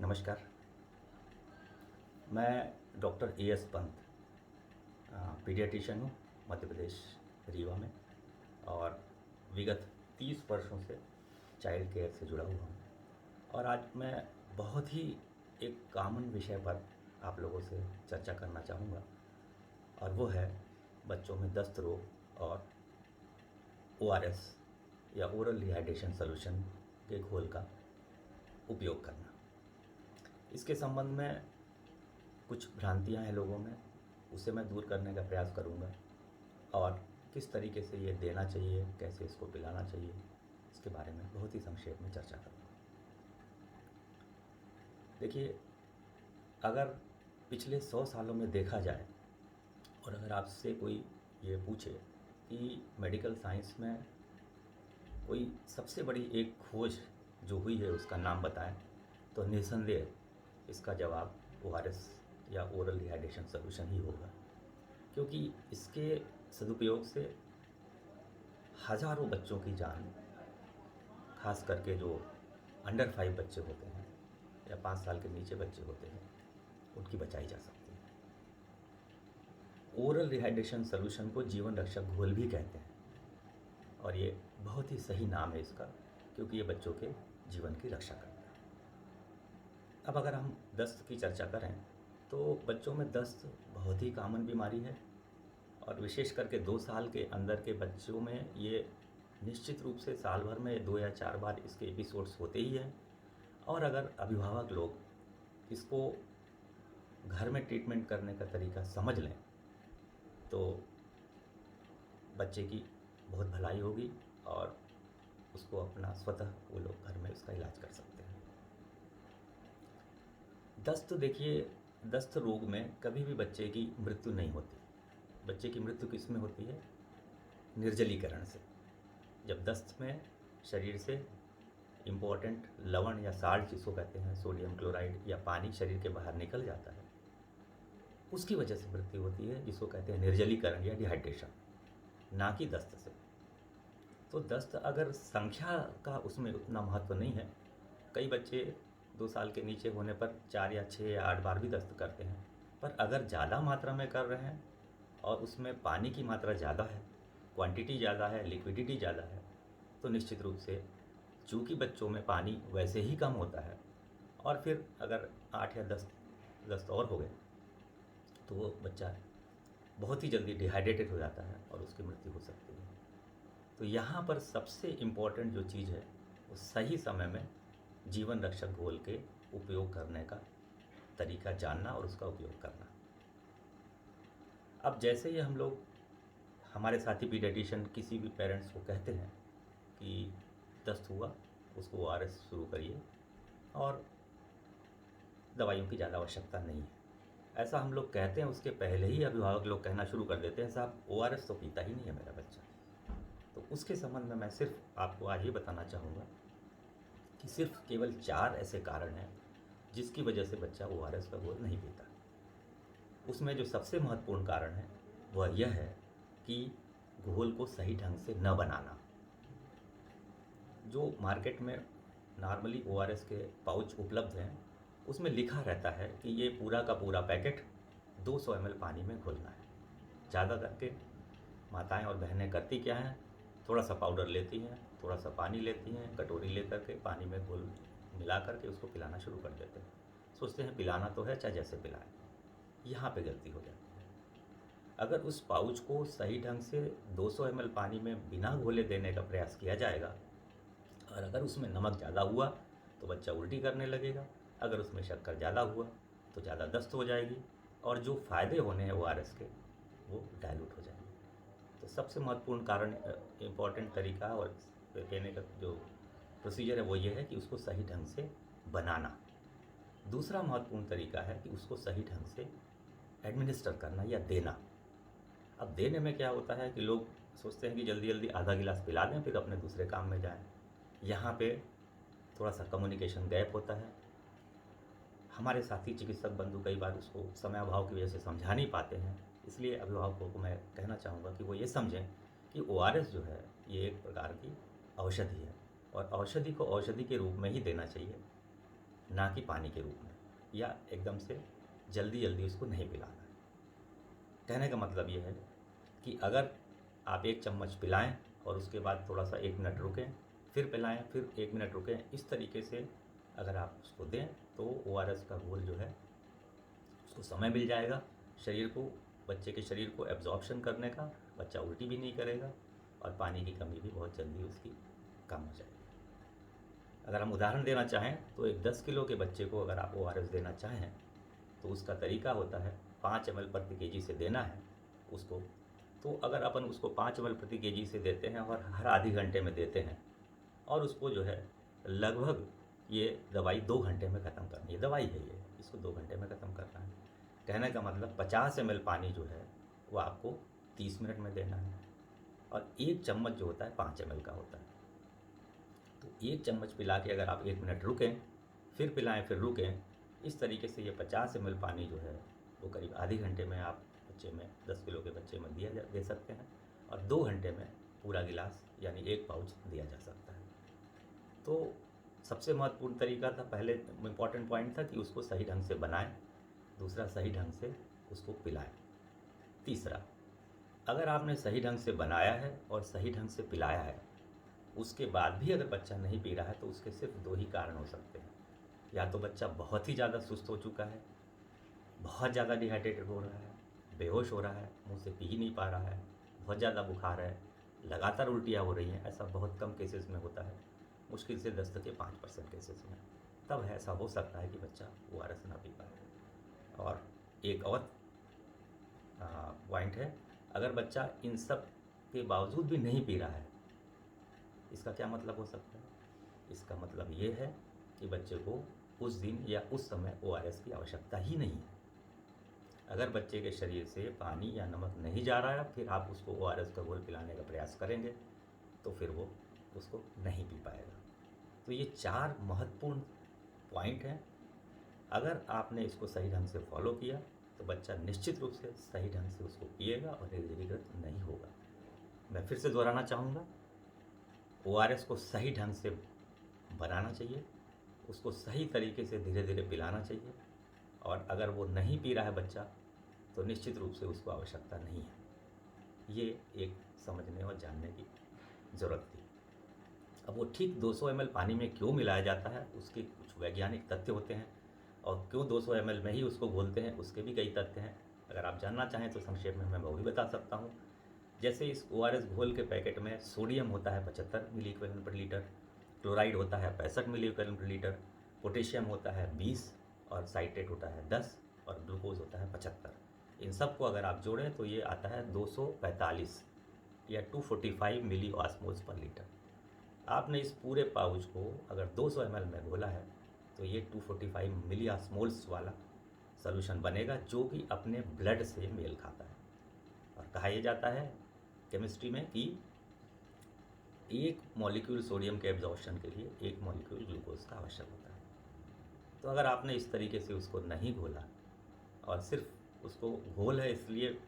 नमस्कार। मैं doctor A S Pant paediatrician हूँ मध्य प्रदेश रीवा में। और विगत 30 वर्षों से चाइल्ड केयर से जुड़ा हुआ हूँ। और आज मैं बहुत ही एक कॉमन विषय पर आप लोगों से चर्चा करना चाहूँगा, और वो है बच्चों में दस्त रोग और ORS या ओरल रिहाइड्रेशन सॉल्यूशन के घोल का उपयोग करना। इसके संबंध में कुछ भ्रांतियां हैं लोगों में, उसे मैं दूर करने का प्रयास करूंगा, और किस तरीके से ये देना चाहिए, कैसे इसको पिलाना चाहिए, इसके बारे में बहुत ही संक्षेप में चर्चा करूंगा। देखिए, अगर पिछले 100 सालों में देखा जाए और अगर आपसे कोई ये पूछे कि मेडिकल साइंस में कोई सबसे बड़ी एक खोज जो हुई है उसका नाम बताएं, तो निस्संदेह इसका जवाब ORS या ओरल रिहाइड्रेशन सॉल्यूशन ही होगा। क्योंकि इसके सदुपयोग से हज़ारों बच्चों की जान, खास करके जो अंडर 5 बच्चे होते हैं या 5 साल के नीचे बच्चे होते हैं, उनकी बचाई जा सकती है। ओरल रिहाइड्रेशन सॉल्यूशन को जीवन रक्षक घोल भी कहते हैं, और ये बहुत ही सही नाम है इसका, क्योंकि ये बच्चों के जीवन की रक्षा करता है। अब अगर हम दस्त की चर्चा करें तो बच्चों में दस्त बहुत ही कॉमन बीमारी है, और विशेष करके 2 साल के अंदर के बच्चों में ये निश्चित रूप से साल भर में 2 या 4 बार इसके एपिसोड्स होते ही हैं। और अगर अभिभावक लोग इसको घर में ट्रीटमेंट करने का तरीका समझ लें तो बच्चे की बहुत भलाई होगी, और उसको अपना स्वतः वो लोग घर में उसका इलाज कर सकते हैं। दस्त, देखिए, दस्त रोग में कभी भी बच्चे की मृत्यु नहीं होती। बच्चे की मृत्यु किस में होती है? निर्जलीकरण से। जब दस्त में शरीर से इम्पोर्टेंट लवण या साल्ट, जिसको कहते हैं सोडियम क्लोराइड या पानी, शरीर के बाहर निकल जाता है, उसकी वजह से मृत्यु होती है, जिसको कहते हैं निर्जलीकरण या डिहाइड्रेशन, ना कि दस्त से। तो दस्त अगर संख्या का उसमें उतना महत्व नहीं है। कई बच्चे 2 साल के नीचे होने पर 4 या 6 या 8 बार भी दस्त करते हैं, पर अगर ज़्यादा मात्रा में कर रहे हैं और उसमें पानी की मात्रा ज़्यादा है, क्वांटिटी ज़्यादा है, लिक्विडिटी ज़्यादा है, तो निश्चित रूप से, चूँकि बच्चों में पानी वैसे ही कम होता है, और फिर अगर 8 या 10 दस्त और हो गए तो वो बच्चा बहुत ही जल्दी डिहाइड्रेटेड हो जाता है और उसकी मृत्यु हो सकती है। तो यहाँ पर सबसे इम्पॉर्टेंट जो चीज़ है, वो सही समय में जीवन रक्षक घोल के उपयोग करने का तरीका जानना और उसका उपयोग करना। अब जैसे ही हम लोग, हमारे साथी पीडियाट्रिशियन किसी भी पेरेंट्स को कहते हैं कि दस्त हुआ, उसको ORS शुरू करिए, और दवाइयों की ज़्यादा आवश्यकता नहीं है, ऐसा हम लोग कहते हैं, उसके पहले ही अभिभावक लोग कहना शुरू कर देते हैं, साहब ORS तो पीता ही नहीं है मेरा बच्चा। तो उसके संबंध में मैं सिर्फ आपको आज ये बताना चाहूँगा कि सिर्फ केवल 4 ऐसे कारण हैं जिसकी वजह से बच्चा ORS का घोल नहीं पीता। उसमें जो सबसे महत्वपूर्ण कारण है वह यह है कि घोल को सही ढंग से न बनाना। जो मार्केट में नॉर्मली ORS के पाउच उपलब्ध हैं, उसमें लिखा रहता है कि ये पूरा का पूरा पैकेट 200 ml पानी में घोलना है। ज़्यादा करके माताएं और बहनें करती क्या हैं, थोड़ा सा पाउडर लेती हैं, थोड़ा सा पानी लेती हैं, कटोरी लेकर के पानी में घोल मिला करके उसको पिलाना शुरू कर देते हैं। सोचते हैं पिलाना तो है, चाहे जैसे पिलाएं। यहाँ पे गलती हो जाती है। अगर उस पाउच को सही ढंग से 200 ml पानी में बिना घोले देने का प्रयास किया जाएगा, और अगर उसमें नमक ज़्यादा हुआ तो बच्चा उल्टी करने लगेगा, अगर उसमें शक्कर ज़्यादा हुआ तो ज़्यादा दस्त हो जाएगी, और जो फ़ायदे होने हैं ORS के, वो डाइल्यूट हो जाएंगे। तो सबसे महत्वपूर्ण कारण, इम्पॉर्टेंट तरीका और देने का जो प्रोसीजर है वो ये है कि उसको सही ढंग से बनाना। दूसरा महत्वपूर्ण तरीका है कि उसको सही ढंग से एडमिनिस्टर करना या देना। अब देने में क्या होता है कि लोग सोचते हैं कि जल्दी जल्दी आधा गिलास पिला दें, फिर अपने दूसरे काम में जाएं। यहाँ पे थोड़ा सा कम्युनिकेशन गैप होता है। हमारे साथी चिकित्सक बंधु कई बार उसको समय अभाव की वजह से समझा नहीं पाते हैं। इसलिए अभिभावकों को मैं कहना चाहूँगा कि वो ये समझें कि ORS जो है ये एक प्रकार की औषधि है, और औषधि को औषधि के रूप में ही देना चाहिए। ना कि पानी के रूप में, या एकदम से जल्दी जल्दी उसको नहीं पिलाना है। कहने का मतलब ये है कि अगर आप 1 चम्मच पिलाएं और उसके बाद थोड़ा सा 1 मिनट रुकें, फिर पिलाएं, फिर 1 मिनट रुकें, इस तरीके से अगर आप उसको दें तो ORS का घोल जो है उसको समय मिल जाएगा शरीर को, बच्चे के शरीर को एब्जॉर्प्शन करने का, बच्चा उल्टी भी नहीं करेगा और पानी की कमी भी बहुत जल्दी उसकी कम हो जाएगी। अगर हम उदाहरण देना चाहें तो एक 10 किलो के बच्चे को अगर आप ORS देना चाहें तो उसका तरीका होता है 5 ml प्रति केजी से देना है उसको। तो अगर अपन उसको 5 ml प्रति केजी से देते हैं और हर आधे घंटे में देते हैं और उसको जो है लगभग ये दवाई 2 घंटे में ख़त्म करनी है, दवाई है ये, इसको 2 घंटे में ख़त्म करना है। कहने का मतलब 50 ml पानी जो है वो आपको 30 मिनट में देना है और 1 चम्मच जो होता है 5 ml का होता है। तो 1 चम्मच पिला के अगर आप 1 मिनट रुकें, फिर पिलाएं, फिर रुकें, इस तरीके से ये 50 ml पानी जो है वो करीब आधे घंटे में आप बच्चे में 10 किलो के बच्चे में दे सकते हैं और 2 घंटे में पूरा गिलास यानी 1 पाउच दिया जा सकता है। तो सबसे महत्वपूर्ण तरीका था, पहले इम्पॉर्टेंट पॉइंट था कि उसको सही ढंग से बनाएं, दूसरा सही ढंग से उसको पिलाएं, तीसरा अगर आपने सही ढंग से बनाया है और सही ढंग से पिलाया है, उसके बाद भी अगर बच्चा नहीं पी रहा है तो उसके सिर्फ 2 ही कारण हो सकते हैं। या तो बच्चा बहुत ही ज़्यादा सुस्त हो चुका है, बहुत ज़्यादा डिहाइड्रेटेड हो रहा है, बेहोश हो रहा है, मुंह से पी ही नहीं पा रहा है, बहुत ज़्यादा बुखार है, लगातार उल्टियाँ हो रही हैं, ऐसा बहुत कम केसेस में होता है, मुश्किल से 10 के 5% केसेस में, तब ऐसा हो सकता है कि बच्चा ORS ना पी पाए। और एक और पॉइंट है, अगर बच्चा इन सब के बावजूद भी नहीं पी रहा है, इसका क्या मतलब हो सकता है? इसका मतलब ये है कि बच्चे को उस दिन या उस समय ORS की आवश्यकता ही नहीं है। अगर बच्चे के शरीर से पानी या नमक नहीं जा रहा है, फिर आप उसको ORS का घोल पिलाने का प्रयास करेंगे तो फिर वो उसको नहीं पी पाएगा। तो ये 4 महत्वपूर्ण पॉइंट हैं। अगर आपने इसको सही ढंग से फॉलो किया तो बच्चा निश्चित रूप से सही ढंग से उसको पिएगा और निर्जलीकृत नहीं होगा। मैं फिर से दोहराना चाहूँगा, ORS को सही ढंग से बनाना चाहिए, उसको सही तरीके से धीरे धीरे पिलाना चाहिए और अगर वो नहीं पी रहा है बच्चा तो निश्चित रूप से उसको आवश्यकता नहीं है। ये एक समझने और जानने की ज़रूरत थी। अब वो ठीक 200 ml पानी में क्यों मिलाया जाता है, उसके कुछ वैज्ञानिक तथ्य होते हैं और क्यों 200 ml में ही उसको घोलते हैं, उसके भी कई तथ्य हैं। अगर आप जानना चाहें तो संक्षेप में मैं वो भी बता सकता हूँ। जैसे इस ORS घोल के पैकेट में सोडियम होता है 75 मिली इक्विवेलेंट पर लीटर, क्लोराइड होता है 65 मिली इक्विवेलेंट पर लीटर, पोटेशियम होता है 20 और साइट्रेट होता है 10 और ग्लूकोज होता है 75। इन सब को अगर आप जोड़ें तो ये आता है 245 या 245 मिली ऑस्मोल्स पर लीटर। आपने इस पूरे पाउच को अगर 200 ml में घोला है तो ये 245 मिली ऑस्मोल्स वाला सॉल्यूशन बनेगा, जो कि अपने ब्लड से मेल खाता है। और कहा यह जाता है केमिस्ट्री में कि 1 मॉलिक्यूल सोडियम के एब्जॉर्प्शन के लिए 1 मॉलिक्यूल ग्लूकोज का आवश्यक होता है। तो अगर आपने इस तरीके से उसको नहीं घोला और सिर्फ उसको घोल है इसलिए